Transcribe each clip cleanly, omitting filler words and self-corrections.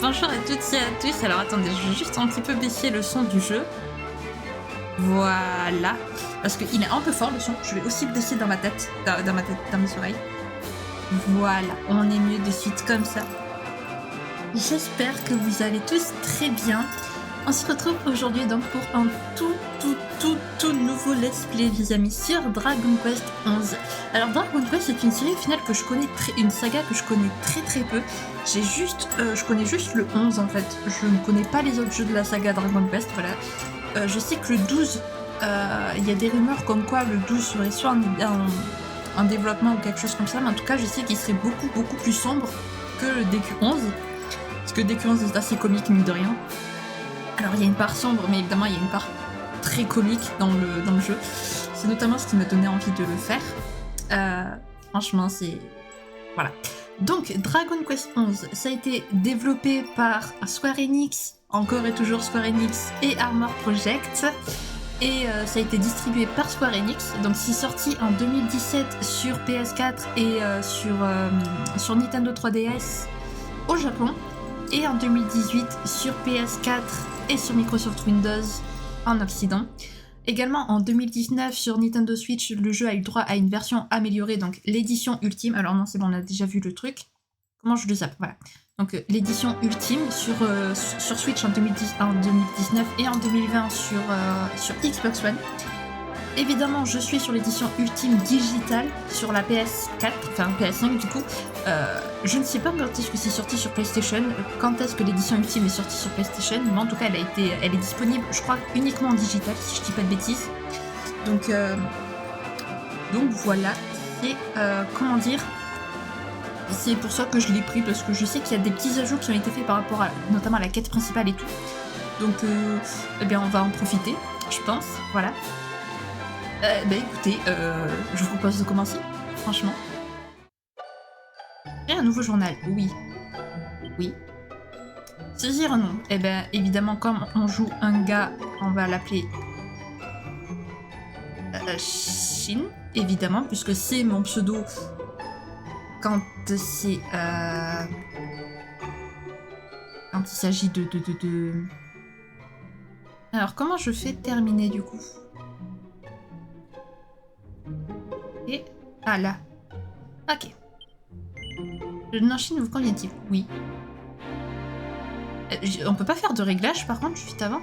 Bonjour à toutes et à tous. Alors attendez, je vais juste un petit peu baisser le son du jeu. Voilà. Parce qu'il est un peu fort le son. Je vais aussi le baisser dans ma tête. Dans mes oreilles. Voilà. On est mieux de suite comme ça. J'espère que vous allez tous très bien. On se retrouve aujourd'hui donc pour un tout nouveau let's play les amis sur Dragon Quest 11. Alors Dragon Quest c'est une série finale que je connais une saga que je connais très peu. Je connais juste le 11 en fait. Je ne connais pas les autres jeux de la saga Dragon Quest, voilà. Je sais que le 12, il y a des rumeurs comme quoi le 12 serait soit en développement ou quelque chose comme ça, mais en tout cas je sais qu'il serait beaucoup plus sombre que le DQ11. Parce que DQ11 est assez comique mine de rien. Alors il y a une part sombre, mais évidemment il y a une part très comique dans le jeu. C'est notamment ce qui m'a donné envie de le faire. Franchement, c'est... Voilà. Donc, Dragon Quest 11, ça a été développé par Square Enix, encore et toujours Square Enix et Armor Project. Et ça a été distribué par Square Enix. Donc c'est sorti en 2017 sur PS4 et sur Nintendo 3DS au Japon. Et en 2018 sur PS4 et sur Microsoft Windows en Occident. Également en 2019 sur Nintendo Switch, le jeu a eu droit à une version améliorée, donc l'édition ultime. Alors non, c'est bon, on a déjà vu le truc. Comment je le zappe? Voilà. Donc l'édition ultime sur Switch en 2019 et en 2020 sur Xbox One. Évidemment, je suis sur l'édition ultime digitale sur la PS4, enfin PS5 du coup. Je ne sais pas quand est-ce que c'est sorti sur PlayStation, quand est-ce que l'édition ultime est sortie sur PlayStation, mais en tout cas elle est disponible, je crois, uniquement en digital, si je dis pas de bêtises. Donc voilà, c'est comment dire, c'est pour ça que je l'ai pris, parce que je sais qu'il y a des petits ajouts qui ont été faits par rapport à notamment à la quête principale et tout. Donc eh bien on va en profiter, je pense, voilà. Écoutez, je vous propose de commencer, franchement. Et un nouveau journal, oui. Saisir un nom, évidemment, comme on joue un gars, on va l'appeler Shin, évidemment, puisque c'est mon pseudo quand c'est quand il s'agit de... Alors, comment je fais terminer du coup? Et... Ah là. Ok. Le nom Shin vous convient-il? Oui. On peut pas faire de réglage par contre juste avant?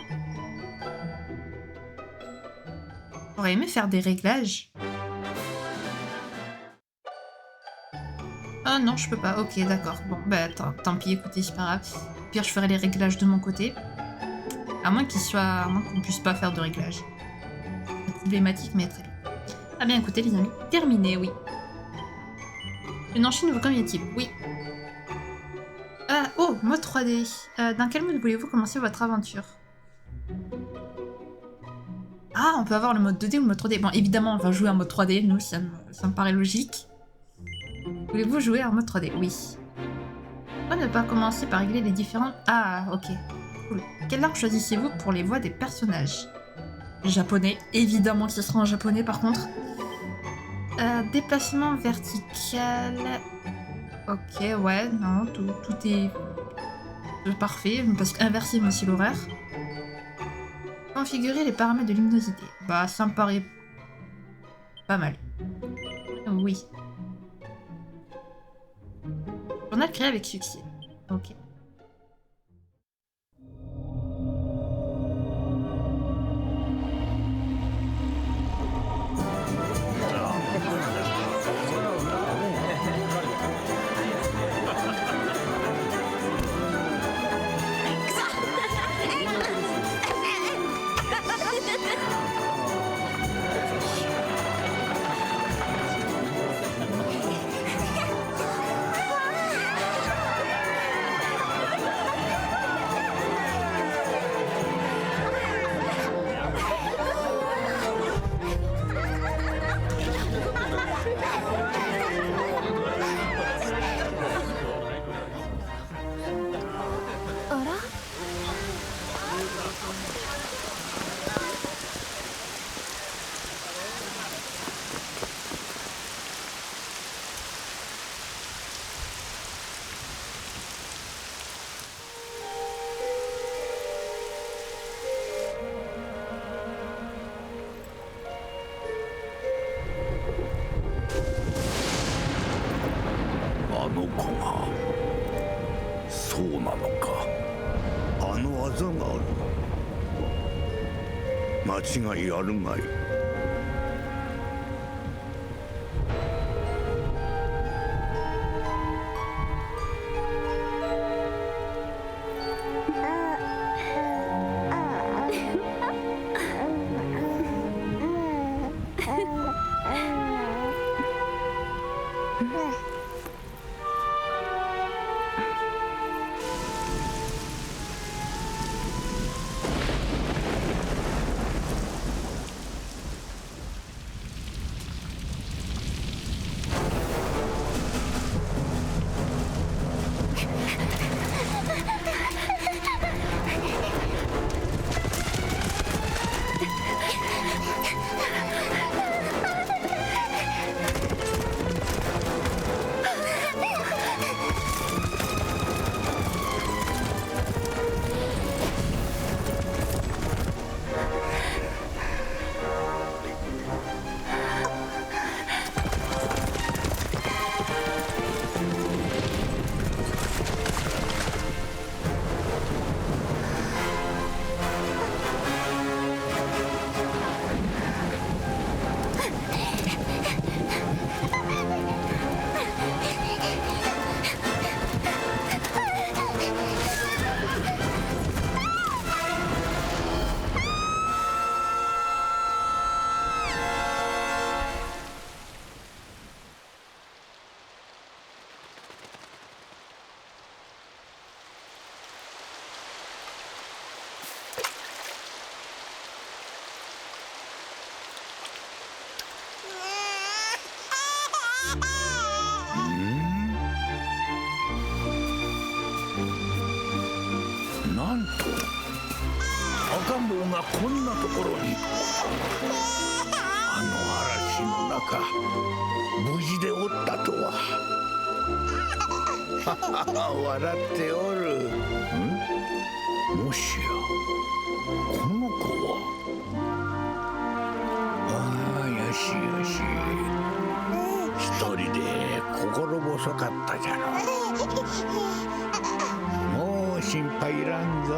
J'aurais aimé faire des réglages. Ah non, je peux pas. Ok, d'accord. Bon, tant pis, écoutez, c'est pas grave. Au pire, je ferai les réglages de mon côté. À moins qu'on puisse pas faire de réglages. C'est problématique, mais très bien. Ah bien, écoutez les amis, terminé, oui. Le nom Shin vous convient-il? Oui. Oh, mode 3D. Dans quel mode voulez-vous commencer votre aventure? Ah, on peut avoir le mode 2D ou le mode 3D. Bon, évidemment, on va jouer en mode 3D, nous, ça me paraît logique. Voulez-vous jouer en mode 3D? Oui. Pourquoi ne pas commencer par régler les différents... Ah, ok. Cool. Quelle langue choisissez-vous pour les voix des personnages? Japonais. Évidemment que ce sera en japonais, par contre. Déplacement vertical... Ok, ouais, non, tout est parfait, parce qu'inverser moi aussi l'horaire. Configurer les paramètres de luminosité. Bah, ça me paraît pas mal. Oui. Journal créé avec succès. Ok. 間違いあるまい。なんと赤ん坊がこんなところに。あの嵐の中無事でおったとは。笑っておる。もしやこの子は。ああ、よしよし。一人で心細かったじゃろ。もう心配いらんぞ。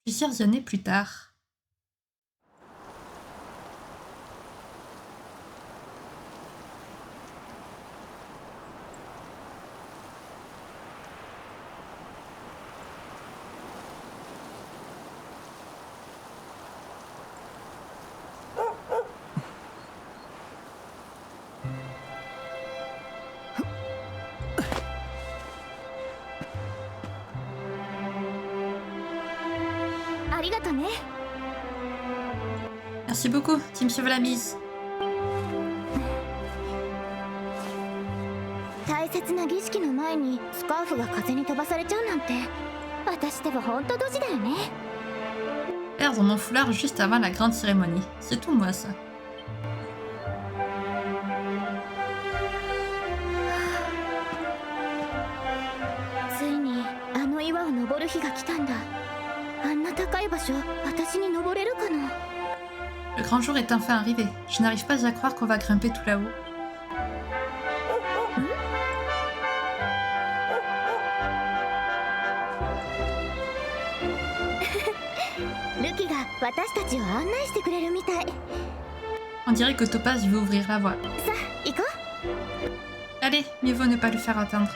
Plusieurs années plus tard. Merci beaucoup, Team Sauve la mise. 大切な儀式の前にスカーフが風に飛ばされちゃうなんて、私では本当ドジだよね。Perdre mon foulard juste avant la grande cérémonie. C'est tout moi ça. ついにあの岩を登る日が来たんだ。あんな高い場所、私に登れるかな。Le grand jour est enfin arrivé. Je n'arrive pas à croire qu'on va grimper tout là-haut. Lucky が私たちを案内してくれるみたい。On dirait que Topaz veut ouvrir la voie. さあ、行こう。 Allez, mieux vaut ne pas le faire attendre.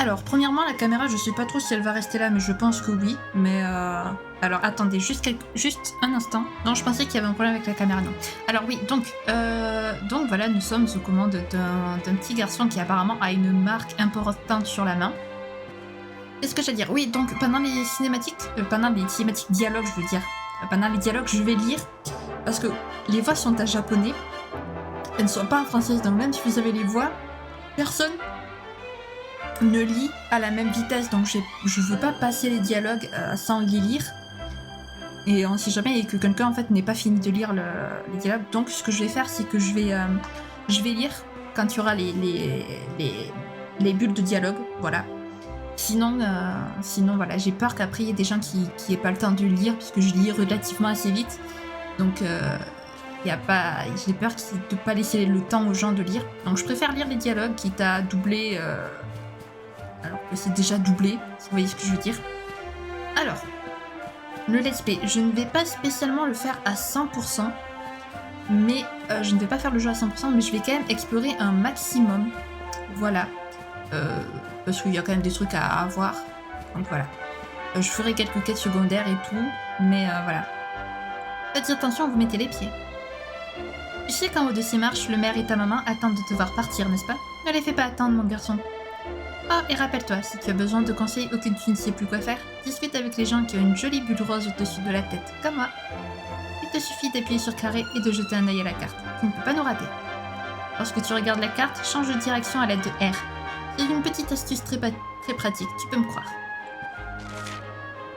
Alors, premièrement, la caméra, je sais pas trop si elle va rester là, mais je pense que oui. Mais alors, attendez, juste un instant. Non, je pensais qu'il y avait un problème avec la caméra, non. Alors oui, donc voilà, nous sommes aux commandes d'un petit garçon qui apparemment a une marque importante sur la main. Qu'est-ce que j'ai à dire? Oui, donc pendant les cinématiques dialogues, je veux dire. Pendant les dialogues, je vais lire, parce que les voix sont en japonais. Elles ne sont pas en français, donc même si vous avez les voix, personne ne lit à la même vitesse, donc je veux pas passer les dialogues sans les lire. Et on sait jamais que quelqu'un en fait n'ait pas fini de lire les dialogues. Donc ce que je vais faire, c'est que je vais lire quand il y aura les bulles de dialogue, voilà. Sinon, voilà, j'ai peur qu'après il y ait des gens qui aient pas le temps de lire, puisque je lis relativement assez vite. Donc, j'ai peur de pas laisser le temps aux gens de lire. Donc, je préfère lire les dialogues, quitte à doubler, alors que c'est déjà doublé, si vous voyez ce que je veux dire. Alors, le let's play, je ne vais pas spécialement le faire à 100%, mais je ne vais pas faire le jeu à 100%, mais je vais quand même explorer un maximum. Voilà. Parce qu'il y a quand même des trucs à avoir. Donc voilà. Je ferai quelques quêtes secondaires et tout, mais voilà. Faites attention où vous mettez les pieds. Tu sais qu'en haut de ces marches, le maire et ta maman attendent de te voir partir, n'est-ce pas? Ne les fais pas attendre, mon garçon. Oh, et rappelle-toi, si tu as besoin de conseils ou que tu ne sais plus quoi faire, discute avec les gens qui ont une jolie bulle rose au-dessus de la tête, comme moi. Il te suffit d'appuyer sur carré et de jeter un œil à la carte. Tu ne peux pas nous rater. Lorsque tu regardes la carte, change de direction à l'aide de R. C'est une petite astuce très pratique, tu peux me croire.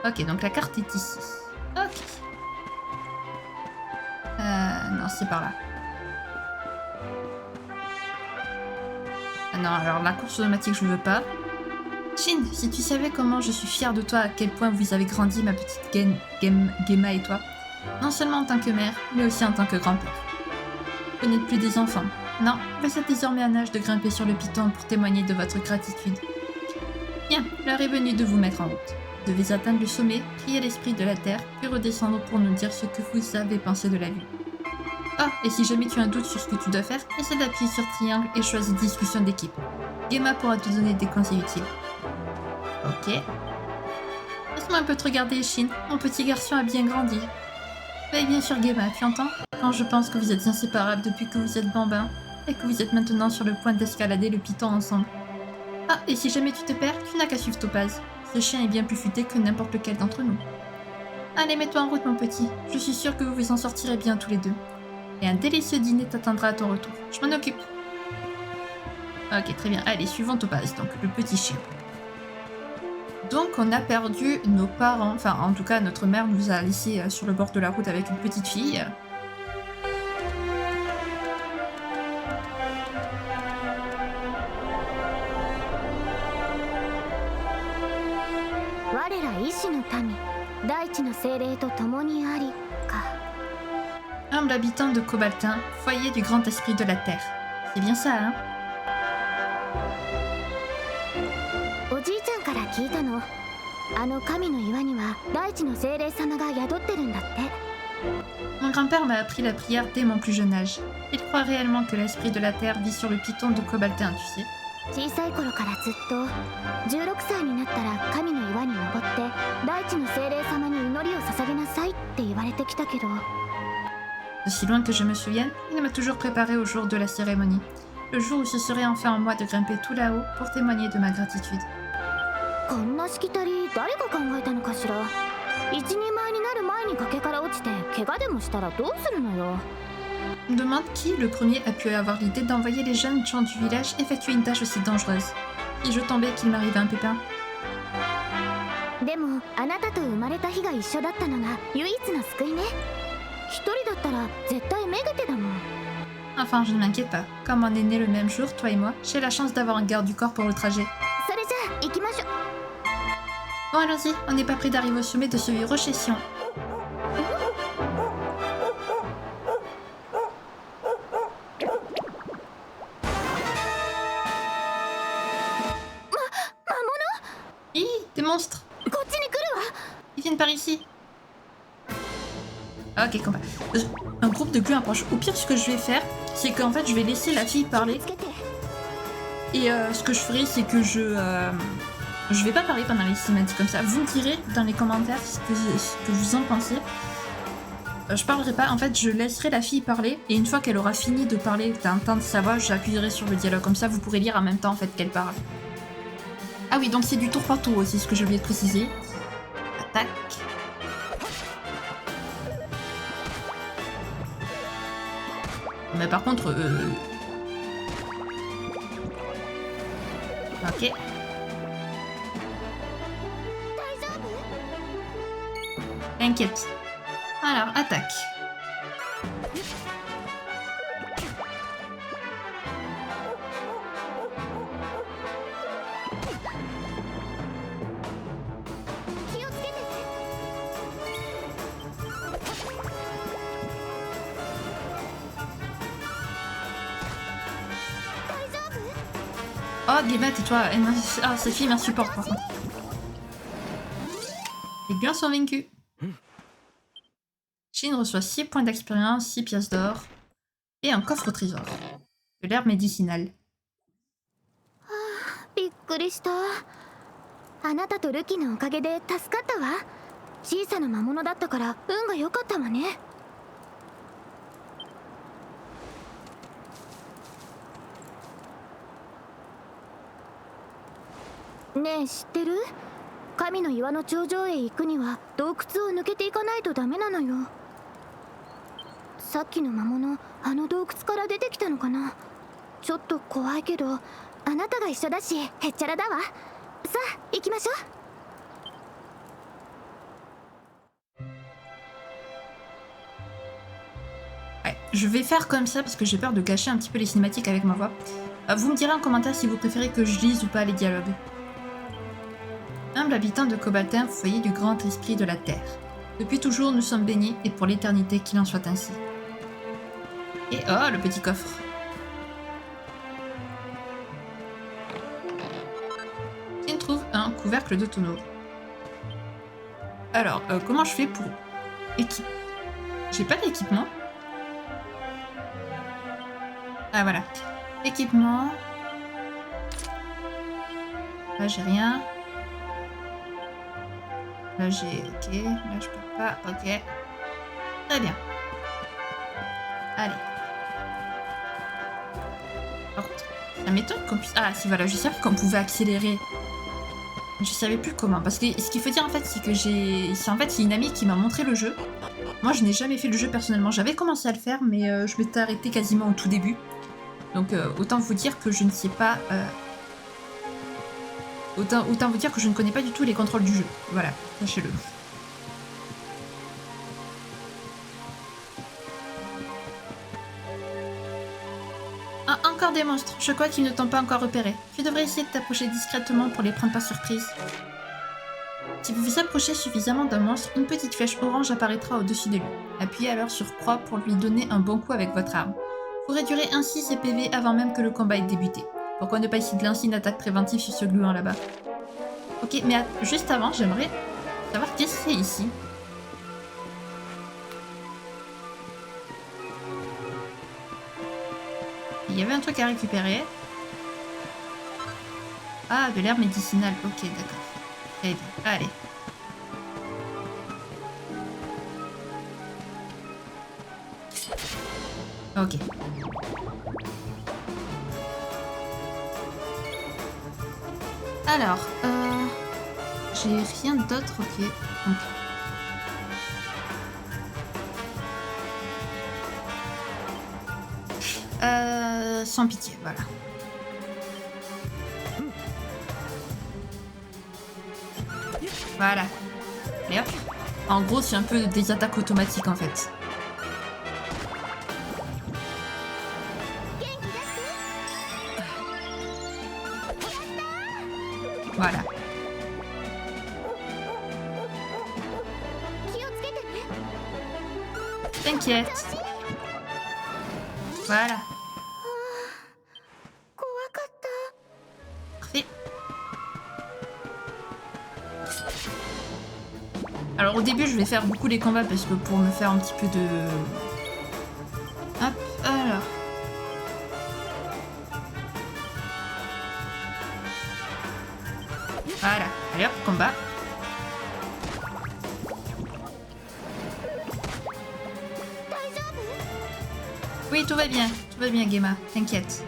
Ok, donc la carte est ici. Ok. Non, c'est par là. Ah non, alors la course automatique, je veux pas. Shin, si tu savais comment je suis fière de toi, à quel point vous avez grandi, ma petite Gemma et toi. Non seulement en tant que mère, mais aussi en tant que grand-père. Vous n'êtes plus des enfants. Non, vous êtes désormais en âge de grimper sur le piton pour témoigner de votre gratitude. Bien, l'heure est venue de vous mettre en route. Vous devez atteindre le sommet, prier l'esprit de la terre, puis redescendre pour nous dire ce que vous avez pensé de la vie. Ah, et si jamais tu as un doute sur ce que tu dois faire, essaie d'appuyer sur triangle et choisis discussion d'équipe. Gemma pourra te donner des conseils utiles. Ok. Laisse-moi un peu te regarder, Shin. Mon petit garçon a bien grandi. Oui, bien sûr, Gemma, tu entends? Quand je pense que vous êtes inséparables depuis que vous êtes bambins, et que vous êtes maintenant sur le point d'escalader le piton ensemble. Ah, et si jamais tu te perds, tu n'as qu'à suivre Topaz. Ce chien est bien plus futé que n'importe lequel d'entre nous. Allez, mets-toi en route, mon petit. Je suis sûre que vous vous en sortirez bien tous les deux. Et un délicieux dîner t'attendra à ton retour. Je m'en occupe. Ok, très bien. Allez, suivons Topaz, donc le petit chien. Donc, on a perdu nos parents. Enfin, en tout cas, notre mère nous a laissés sur le bord de la route avec une petite fille. Humble habitant de Cobaltin, foyer du grand esprit de la terre. C'est bien ça, hein? Mon grand-père m'a appris la prière dès mon plus jeune âge. Il croit réellement que l'esprit de la terre vit sur le piton de Cobaltin, tu sais. Aussi loin que je me souvienne, il m'a toujours préparé au jour de la cérémonie. Le jour où ce serait enfin en moi de grimper tout là-haut pour témoigner de ma gratitude. Je me demande qui, le premier, a pu avoir l'idée d'envoyer les jeunes gens du village effectuer une tâche aussi dangereuse. Si je tombais qu'il m'arrivait un pépin. Enfin, je ne m'inquiète pas. Comme on est nés le même jour, toi et moi, j'ai la chance d'avoir un garde du corps pour le trajet. Bon, allons-y, on n'est pas près d'arriver au sommet de ce rocher Sion. Hi, des monstres! Ils viennent par ici. Ok, combat. Un groupe de glues approche. Au pire, ce que je vais faire, c'est qu'en fait, je vais laisser la fille parler. Et ce que je ferai, c'est que je vais pas parler pendant les cinématiques comme ça. Vous me direz dans les commentaires ce que vous en pensez. Je parlerai pas. En fait, je laisserai la fille parler. Et une fois qu'elle aura fini de parler, d'entendre sa voix, j'appuierai sur le dialogue. Comme ça, vous pourrez lire en même temps en fait qu'elle parle. Ah oui, donc c'est du tour par tour aussi, ce que j'ai oublié de préciser. Attaque. Mais par contre... Ok. T'inquiète. Alors, attaque. Oh, Gema, tais-toi. Ah, cette fille m'insupporte par contre. Les guerres sont vaincus. Shin reçoit 6 points d'expérience, 6 pièces d'or et un coffre au trésor. De l'herbe médicinale. びっくりした。あなたとルキのおかげで助かったわ。小さな魔物だったから運が良かったわね。ねえ、知ってる？神の岩の頂上へ行くには洞窟を抜けていかないとダメなのよ。さっきの魔物、あの洞窟から出てきたのかな。ちょっと怖いけど、あなたが一緒だしへっちゃらだわ。さあ行きましょう。Ouais, je vais faire comme ça parce que j'ai peur de gâcher un petit peu les cinématiques avec ma voix. Vous me direz en commentaire si vous préférez que je lise ou pas les dialogues. Humble habitant de Cobaltin, foyer du grand esprit de la terre. Depuis toujours, nous sommes bénis et pour l'éternité qu'il en soit ainsi. Et oh, le petit coffre. Il trouve un couvercle de tonneau. Alors, comment je fais pour équipe? J'ai pas d'équipement. Ah voilà. Équipement. Là j'ai rien. Là j'ai... Ok. Là je peux pas. Ok. Très bien. Allez. Par contre, ça m'étonne qu'on puisse... Ah si voilà, je savais qu'on pouvait accélérer. Je savais plus comment. Parce que ce qu'il faut dire en fait, c'est que j'ai... C'est une amie qui m'a montré le jeu. Moi je n'ai jamais fait le jeu personnellement. J'avais commencé à le faire, mais je m'étais arrêtée quasiment au tout début. Donc autant vous dire que je ne sais pas... Autant vous dire que je ne connais pas du tout les contrôles du jeu. Voilà, sachez-le. Ah, encore des monstres. Je crois qu'ils ne t'ont pas encore repéré. Tu devrais essayer de t'approcher discrètement pour les prendre par surprise. Si vous vous approchez suffisamment d'un monstre, une petite flèche orange apparaîtra au-dessus de lui. Appuyez alors sur croix pour lui donner un bon coup avec votre arme. Vous réduirez ainsi ses PV avant même que le combat ait débuté. Pourquoi ne pas essayer de lancer une attaque préventive sur ce gluant là-bas? Ok, mais juste avant, j'aimerais savoir qu'est-ce que c'est ici. Il y avait un truc à récupérer. Ah, de l'herbe médicinale. Ok, d'accord. Très bien. Allez. Ok. Alors, j'ai rien d'autre, ok. Donc. Sans pitié, voilà. Voilà. Et hop. En gros, c'est un peu des attaques automatiques en fait. Voilà. T'inquiète. Voilà. Parfait. Alors au début je vais faire beaucoup les combats parce que pour me faire un petit peu de... Hop, alors... Voilà, allez hop, combat. Oui, tout va bien, Gema, t'inquiète.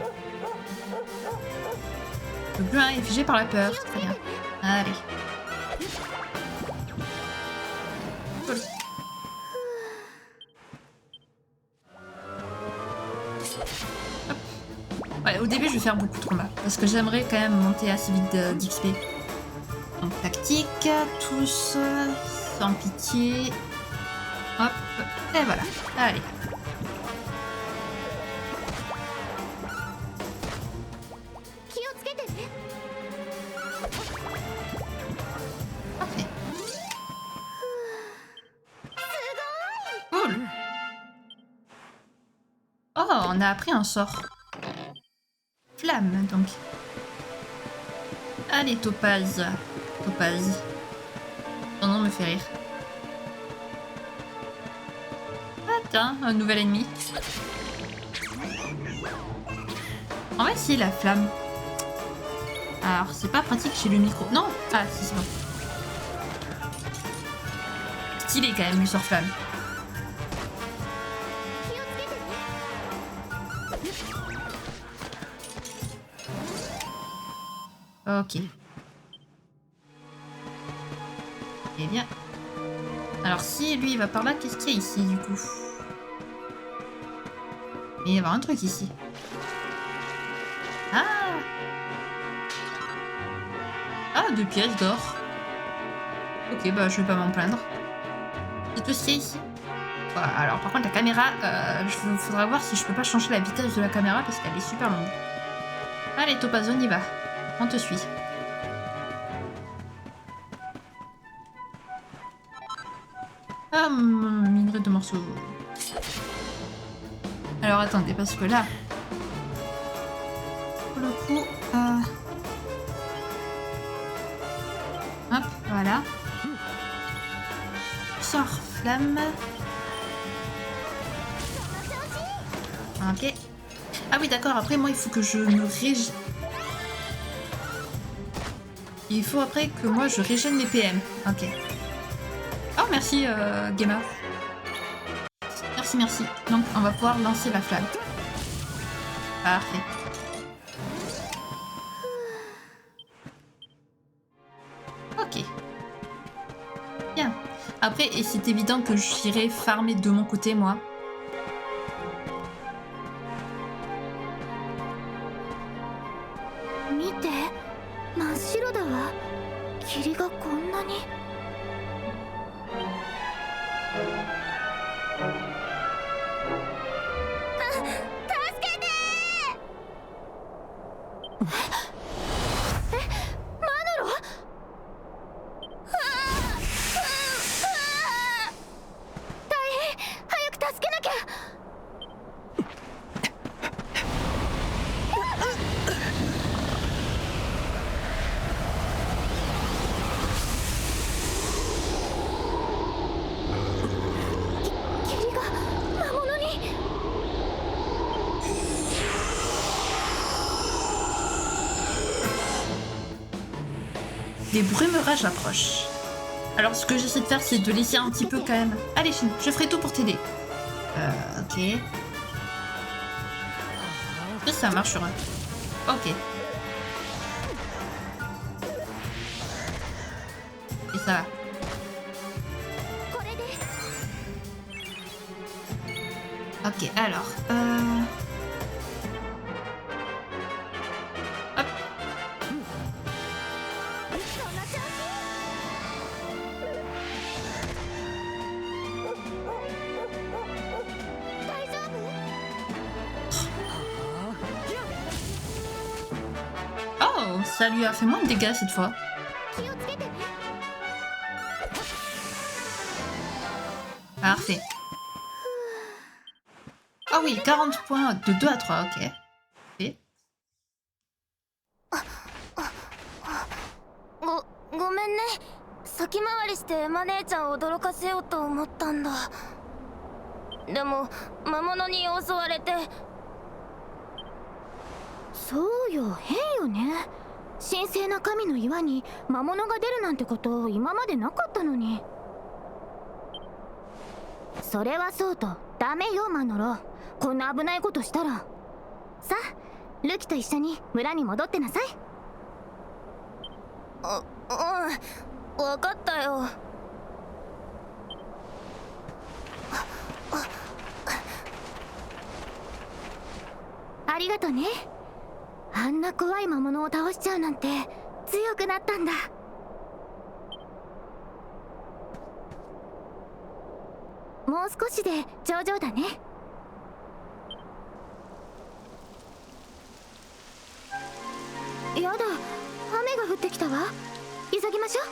Le gluant est figé par la peur, très bien. Allez. Cool. Hop. Ouais, au début je vais faire beaucoup de combats, parce que j'aimerais quand même monter assez vite d'XP. Donc tactique, tous, sans pitié. Hop, et voilà. Allez. Parfait. Cool. Oh, on a appris un sort. Flamme, donc. Allez, Topaz. Topaz. Son nom me fait rire. Attends, un nouvel ennemi. On va essayer la flamme. Alors, c'est pas pratique chez le micro. Non. Ah, si, c'est bon. Stylé quand même, lui, sur flamme. Ok. Eh bien. Alors si lui il va par là, qu'est-ce qu'il y a ici du coup? Il va y avoir un truc ici. Ah! Ah, 2 pièces d'or. Ok, bah je vais pas m'en plaindre. C'est tout ce qu'il y a ici. Voilà, alors par contre la caméra, faudra voir si je peux pas changer la vitesse de la caméra parce qu'elle est super longue. Allez Topaz, on y va. On te suit. Ah, minerai de morceaux. Alors attendez, parce que là, pour le coup, hop, voilà. Sort flamme. Ok. Ah oui, d'accord. Après, moi, il faut que je me régène. Il faut après que moi je régène mes PM. Ok. Oh merci gamer. Merci, merci. Donc on va pouvoir lancer la flamme. Parfait. Ok. Bien. Après, et c'est évident que j'irai farmer de mon côté moi. Des brumes-rages approchent. Alors ce que j'essaie de faire c'est de laisser un petit peu quand même. Allez Shin, je ferai tout pour t'aider. Ok. Ça marchera. Ok. Et ça va. Ok, alors. Hop. Oh, ça lui a fait moins de dégâts cette fois. Parfait. Ah oui, 40 points de 2 à 3, ok. Et ごめんね。先回りしてマネーちゃんを驚かせようと思ったんだ。でも魔物に襲われて。そうよ、変よね。神聖な神の岩に魔物が出るなんてこと今までなかったのに。それはそうとダメよマノロ。こんな危ないことしたら。さあ、ルキと一緒に村に戻ってなさい。うん、分かったよ。ありがとね。あんな怖い魔物を倒しちゃうなんて強くなったんだ。もう少しで頂上だね。やだ、雨が降ってきたわ。急ぎましょう。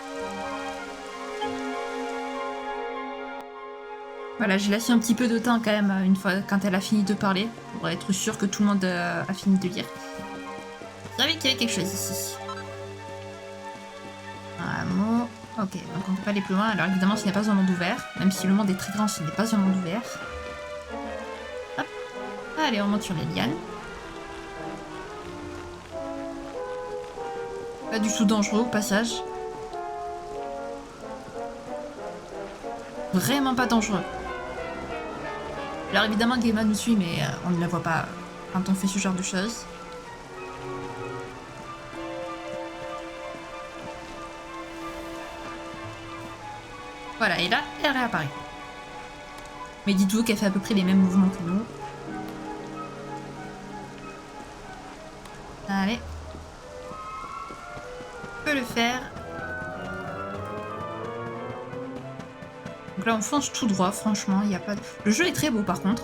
Voilà, j'ai laissé un petit peu de temps quand même une fois quand elle a fini de parler pour être sûr que tout le monde a fini de lire. Je savais qu'il y avait quelque chose ici. Un hameau. Ok, donc on peut pas aller plus loin. Alors évidemment, ce n'est pas un monde ouvert. Même si le monde est très grand, ce n'est pas un monde ouvert. Hop. Allez, on monte sur les lianes. Pas du tout dangereux au passage. Vraiment pas dangereux. Alors évidemment, Gemma nous suit, mais on ne la voit pas quand on fait ce genre de choses. Voilà, et là, elle réapparaît. Mais dites-vous qu'elle fait à peu près les mêmes mouvements que nous. Allez. On peut le faire. Donc là, on fonce tout droit, franchement, il n'y a pas de... Le jeu est très beau, par contre.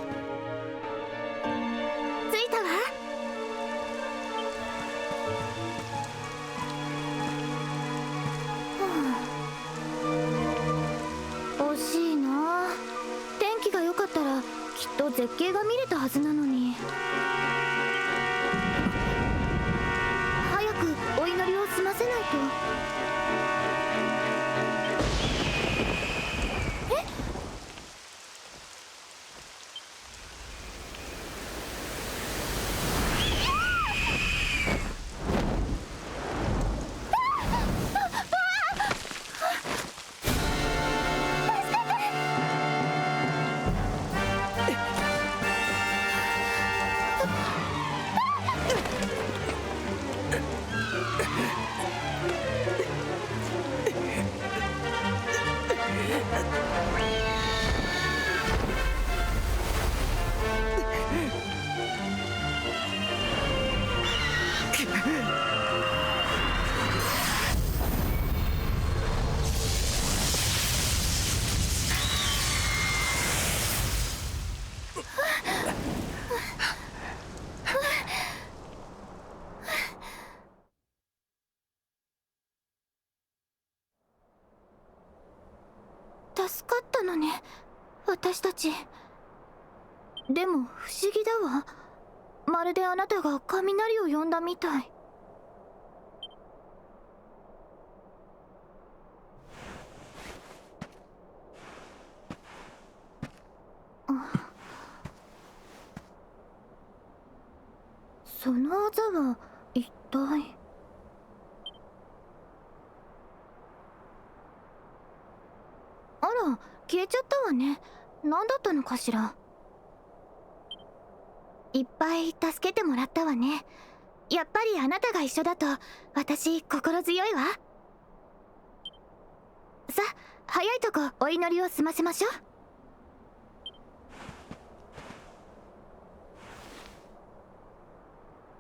助かったのね、私たち。でも不思議だわ。まるであなたが雷を呼んだみたい。そのあざは一体。あら、消えちゃったわね。何だったのかしら。いっぱい助けてもらったわね。やっぱりあなたが一緒だと私心強いわ。さあ、早いとこお祈りを済ませましょう。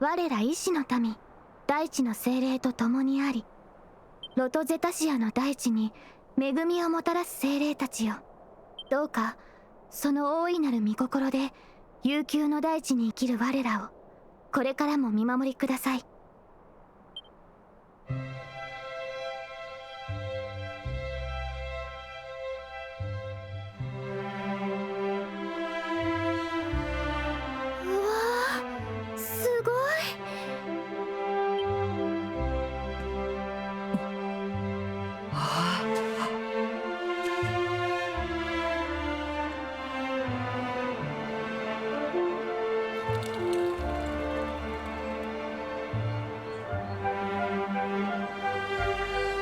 我ら医師の民、大地の精霊と共にあり、ロトゼタシアの大地に恵みをもたらす精霊たちよ。どうかその大いなる御心で悠久の大地に生きる我らをこれからも見守りください。うわー、すごい。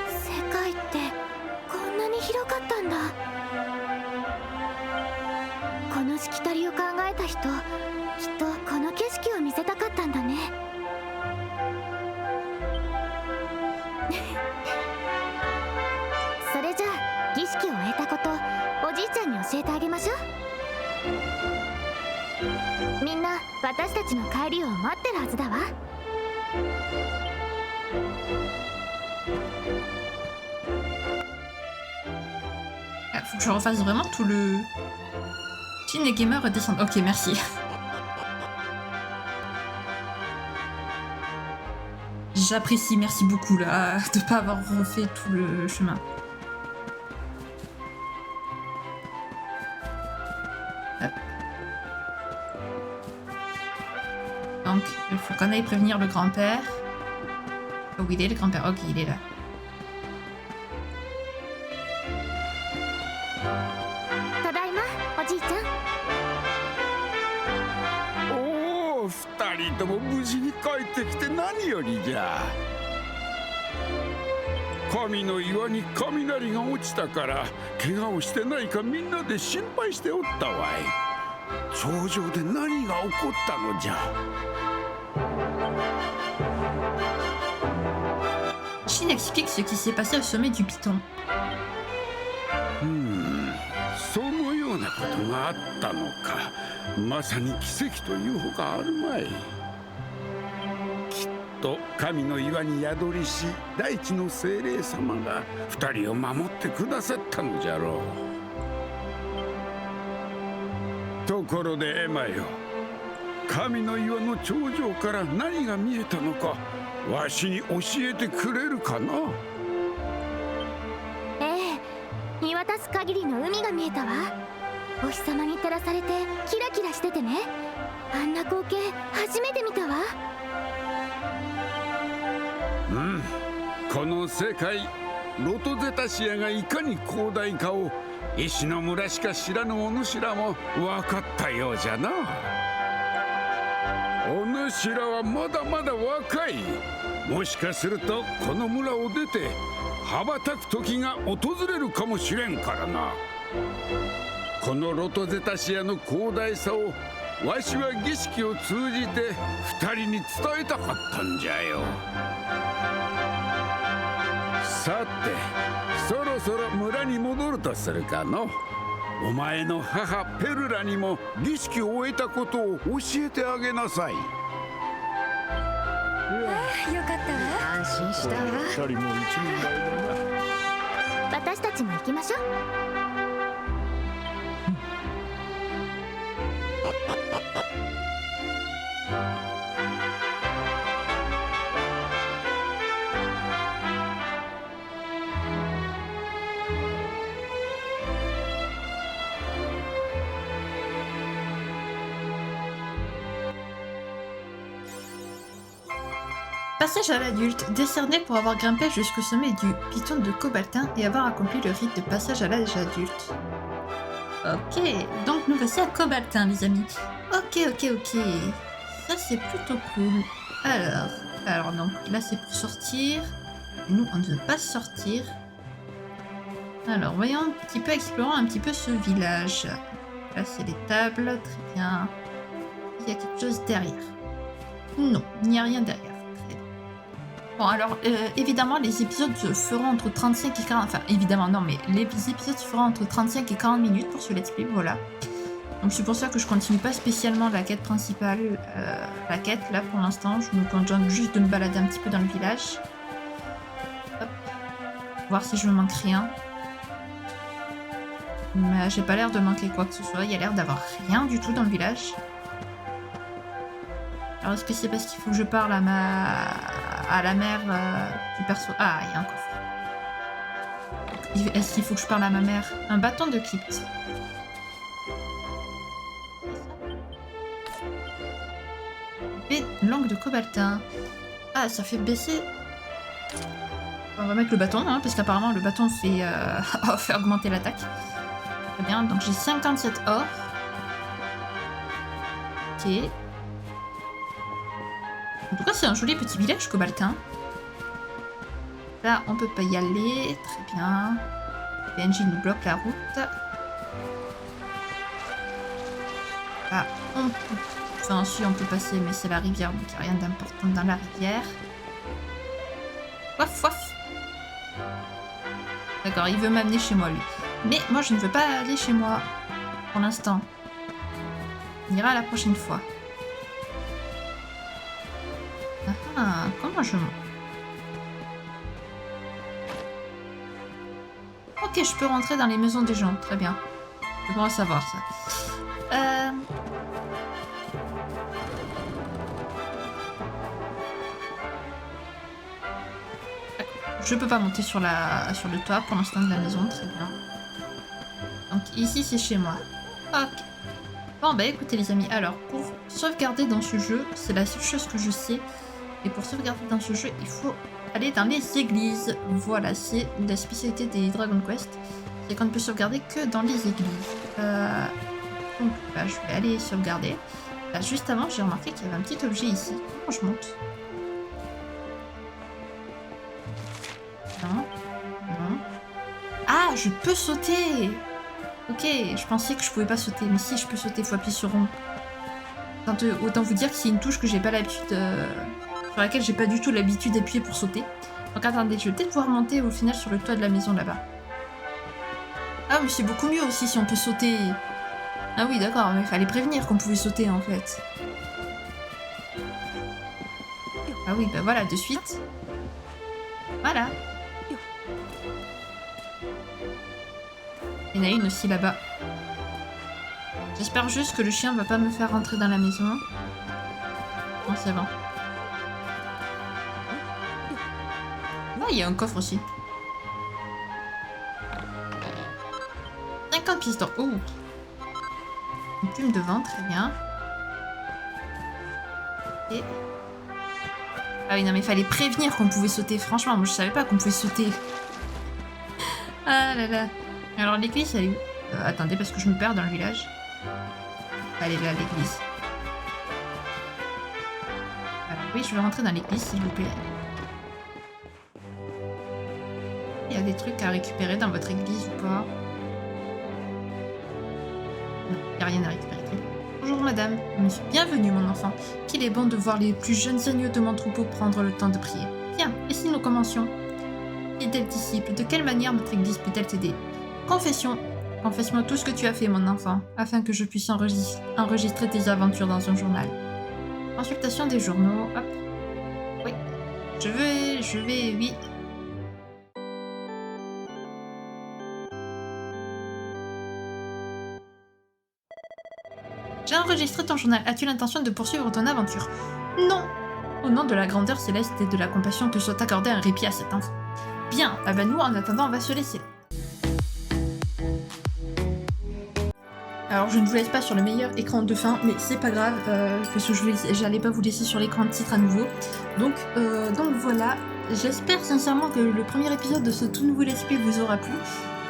世界ってこんなに広かったんだ。このしきたりを考えた人、きっとこの景色を見せたかったんだね。それじゃあ儀式を終えたことおじいちゃんに教えてあげましょう。みんな私たちの帰りを待ってるはずだわ。Faut que je refasse vraiment tout le... Chin et Gamer redescendent. Ok, merci. J'apprécie, merci beaucoup là, de pas avoir refait tout le chemin. Hop. Donc, il faut qu'on aille prévenir le grand-père. Oh, il est le grand-père. Ok, il est là. とも無事に帰ってきて何よりじゃ。神の岩に雷が落ちたから怪我をしてないかみんなで心配しておったわい。頂上で何が起こったのじゃ。Shin explique ce qui s'est passé au sommet du Python. そのようなことがあったのか。まさに奇跡というほかあるまい。きっと神の岩に宿りし大地の精霊様が二人を守ってくださったのじゃろう。ところでエマよ、神の岩の頂上から何が見えたのかわしに教えてくれるかな。見渡す限りの海が見えたわ。お日様に照らされてキラキラしててね、あんな光景初めて見たわ。この世界ロトゼタシアがいかに広大かを石の村しか知らぬお主らも分かったようじゃな。お主らはまだまだ若い。もしかするとこの村を出て羽ばたく時が訪れるかもしれんからな。このロトゼタシアの広大さをわしは儀式を通じて二人に伝えたかったんじゃよ。さてそろそろ村に戻るとするかの。お前の母ペルラにも儀式を終えたことを教えてあげなさい。よかったわ。安心したわ。二人も一人前だな。私たちも行きましょう。Passage à l'adulte, décerné pour avoir grimpé jusqu'au sommet du Python de Cobaltin et avoir accompli le rite de passage à l'âge adulte. Ok, donc nous voici à Cobaltin les amis. Ok. Ça c'est plutôt cool. Alors donc là c'est pour sortir. Nous on ne veut pas sortir. Alors voyons un petit peu, explorons un petit peu ce village. Là c'est les tables, très bien. Il y a quelque chose derrière. Non, il n'y a rien derrière. Bon alors évidemment les épisodes se feront entre 35 et 40, enfin évidemment non mais les épisodes se feront entre 35 et 40 minutes pour ce let's play, voilà. Donc c'est pour ça que je continue pas spécialement la quête principale, la quête là pour l'instant, je me contente juste de me balader un petit peu dans le village. Hop. Voir si je me manque rien. Mais j'ai pas l'air de manquer quoi que ce soit, il y a l'air d'avoir rien du tout dans le village. Alors est-ce que c'est parce qu'il faut que je parle à la mère du perso... Ah, il y a un coffre. Est-ce qu'il faut que je parle à ma mère? Un bâton de crypte. Et langue de Cobaltin. Ah, ça fait baisser... On va mettre le bâton, hein, parce qu'apparemment le bâton fait, fait augmenter l'attaque. Très bien, donc j'ai 57 or. Ok. En tout cas, c'est un joli petit village, Cobaltin. Là, on peut pas y aller. Très bien. PNJ nous bloque la route. Là, on peut... Enfin, si, on peut passer, mais c'est la rivière, donc il n'y a rien d'important dans la rivière. Waf, waf. D'accord, il veut m'amener chez moi, lui. Mais moi, je ne veux pas aller chez moi. Pour l'instant. On ira la prochaine fois. Ah, comment je monte? Ok, je peux rentrer dans les maisons des gens. Très bien. C'est bon à savoir, ça. Je peux pas monter sur le toit pour l'instant de la maison. Très bien. Donc ici, c'est chez moi. Ok. Bon, bah écoutez les amis. Alors, pour sauvegarder dans ce jeu, c'est la seule chose que je sais. Et pour sauvegarder dans ce jeu, il faut aller dans les églises. Voilà, c'est la spécialité des Dragon Quest. C'est qu'on ne peut sauvegarder que dans les églises. Donc là, je vais aller sauvegarder. Là, juste avant, j'ai remarqué qu'il y avait un petit objet ici. Comment je monte? Non. Non. Ah, je peux sauter! Ok, je pensais que je pouvais pas sauter, mais si, je peux sauter, faut appuyer sur rond. Autant vous dire que c'est une touche que j'ai pas l'habitude... sur laquelle j'ai pas du tout l'habitude d'appuyer pour sauter. Donc attendez, je vais peut-être pouvoir monter au final sur le toit de la maison là-bas. Ah mais c'est beaucoup mieux aussi si on peut sauter. Ah oui d'accord, mais il fallait prévenir qu'on pouvait sauter en fait. Ah oui, bah voilà, de suite. Voilà. Il y en a une aussi là-bas. J'espère juste que le chien va pas me faire rentrer dans la maison. Non, c'est bon. Ah, il y a un coffre aussi. 50 pièces d'or. Oh. Une plume de vent, très bien. Et... Ah oui, non, mais il fallait prévenir qu'on pouvait sauter. Franchement, moi, je savais pas qu'on pouvait sauter. Ah là là. Alors, l'église, elle est où? Attendez, parce que je me perds dans le village. Elle est là, l'église. Alors, oui, je vais rentrer dans l'église, s'il vous plaît. Il y a des trucs à récupérer dans votre église ou pas? Non, il n'y a rien à récupérer. Bonjour madame, bienvenue mon enfant. Qu'il est bon de voir les plus jeunes agneaux de mon troupeau prendre le temps de prier. Bien, et si nous commencions? Fidèle disciple, de quelle manière notre église peut-elle t'aider? Confession. Confesse-moi tout ce que tu as fait mon enfant, afin que je puisse enregistrer tes aventures dans un journal. Consultation des journaux, hop. Oui, je vais, oui. J'ai enregistré ton journal. As-tu l'intention de poursuivre ton aventure? Non. Au nom de la grandeur céleste et de la compassion, que soit accordé un répit à cet enfant. Bien, ah ben nous, en attendant, on va se laisser. Alors, je ne vous laisse pas sur le meilleur écran de fin, mais c'est pas grave, parce que j'allais pas vous laisser sur l'écran de titre à nouveau. Donc voilà, j'espère sincèrement que le premier épisode de ce tout nouveau let's play vous aura plu.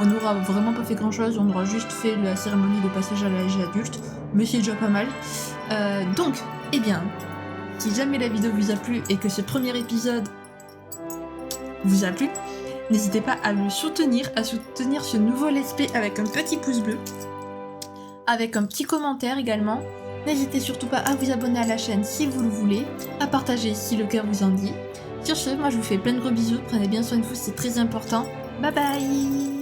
On n'aura vraiment pas fait grand chose, on aura juste fait la cérémonie de passage à l'âge adulte, mais c'est déjà pas mal. Donc, eh bien, si jamais la vidéo vous a plu et que ce premier épisode vous a plu, n'hésitez pas à le soutenir, à soutenir ce nouveau let's play avec un petit pouce bleu, avec un petit commentaire également. N'hésitez surtout pas à vous abonner à la chaîne si vous le voulez, à partager si le cœur vous en dit. Sur ce, moi je vous fais plein de gros bisous, prenez bien soin de vous, c'est très important. Bye bye!